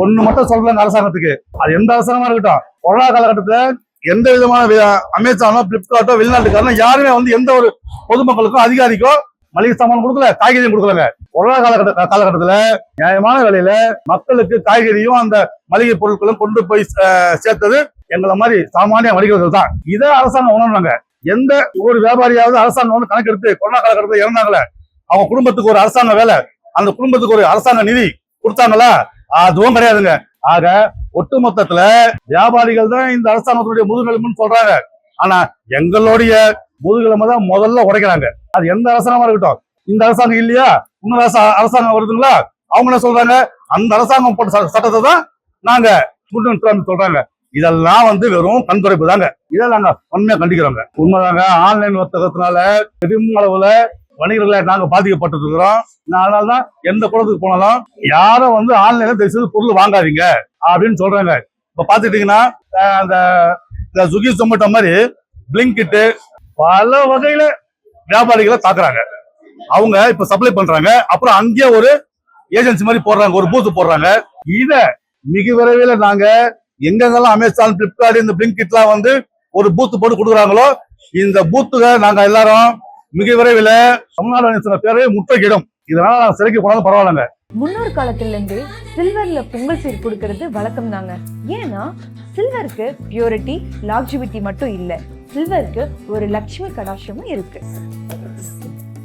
ஒண்ணு மட்டும் சொல்றாங்க அரசாங்கத்துக்கு, அது எந்த அரசாங்கமா இருக்கட்டும், கொரோனா காலகட்டத்துல எந்த விதமான அமேசானோ பிளிப்கார்ட்டோ வெளிநாட்டுக்காரனோ யாருமே வந்து எந்த ஒரு பொதுமக்களுக்கும் அதிகாரிக்கோ மளிகை சாமான் கொடுக்கல, காய்கறியும் கொடுக்கலங்க. கொரோனா காலகட்டத்துல நியாயமான விலையில மக்களுக்கு காய்கறியும் அந்த மளிகை பொருட்களும் கொண்டு போய் சேர்த்தது எங்களை மாதிரி சாமானிய வணிகர்கள் தான். இதை அரசாங்கம் உணர்ந்தாங்க. எந்த ஒரு வியாபாரியாவது அரசாங்கம் வந்து கணக்கெடுத்து கொரோனா காலகட்டத்தில் இறந்தாங்களே அவங்க குடும்பத்துக்கு ஒரு அரசாங்க வேலை, அந்த குடும்பத்துக்கு ஒரு அரசாங்க நிதி கொடுத்தாங்களா? அதுவும் கிடையாதுங்க. ஆக ஒட்டுமொத்தத்துல வியாபாரிகள் தான் இந்த அரசாங்கத்தினுடைய முதுகெலும்புன்னு சொல்றாங்க. ஆனா எங்களுடைய முதுகெலும்பை தான் முதல்ல உடைக்கிறாங்க. அது எந்த அரசாங்கமா இருக்கட்டும். இந்த அரசாங்கம் இல்லையா, இன்னொரு அரசாங்கம் வருதுங்களா, அவங்க என்ன சொல்றாங்க, அந்த அரசாங்கம் போட்ட சட்டத்தை தான் நாங்க சொல்றாங்க. இதெல்லாம் வந்து வெறும் கண்துடைப்பு தாங்க. இதை நாங்க உண்மையா கண்டிக்கிறோங்க. உண்மைதாங்க, ஆன்லைன் வர்த்தகத்தினால பெரும் அளவுல வணிகர்களை நாங்க பாதிக்கப்பட்டு இருக்கிறோம். அதனாலதான் எந்த குளத்துக்கு போனாலும் யாரும் வந்து ஆன்லைன்ல தயவுசெய்து பொருள் வாங்காதீங்க அப்படின்னு சொல்றாங்க. இப்ப பாத்துக்கிட்டீங்கன்னா இந்த ஸ்விக்கி ஜொமேட்டோ மாதிரி பிளிங்கிட் பல வகையில வியாபாரிகளை தாக்குறாங்க. அவங்க இப்ப சப்ளை பண்றாங்க, அப்புறம் அங்கேயே ஒரு ஏஜென்சி மாதிரி போடுறாங்க, ஒரு பூத்து போடுறாங்க. இத மிக விரைவில் நாங்க எங்கெங்கெல்லாம் அமேசான், பிளிப்கார்ட், இந்த பிளிங்கிட்லாம் வந்து ஒரு பூத்து போட்டு கொடுக்குறாங்களோ இந்த பூத்துக நாங்க எல்லாரும் மிக விரைவில் தமிழ்நாடு பேரே முற்றுகிடும். இதனால நாங்க சிறைக்கு போனாலும் பரவாயில்லைங்க. முன்னோர் காலத்துல இருந்து சில்வர்ல பொங்கல் சீர் கொடுக்கறது வழக்கம் தாங்க. ஏன்னா சில்வருக்கு பியூரிட்டி, லாக்ஜிவிட்டி மட்டும் இல்ல, சில்வருக்கு ஒரு லட்சுமி கடாட்சமும் இருக்கு.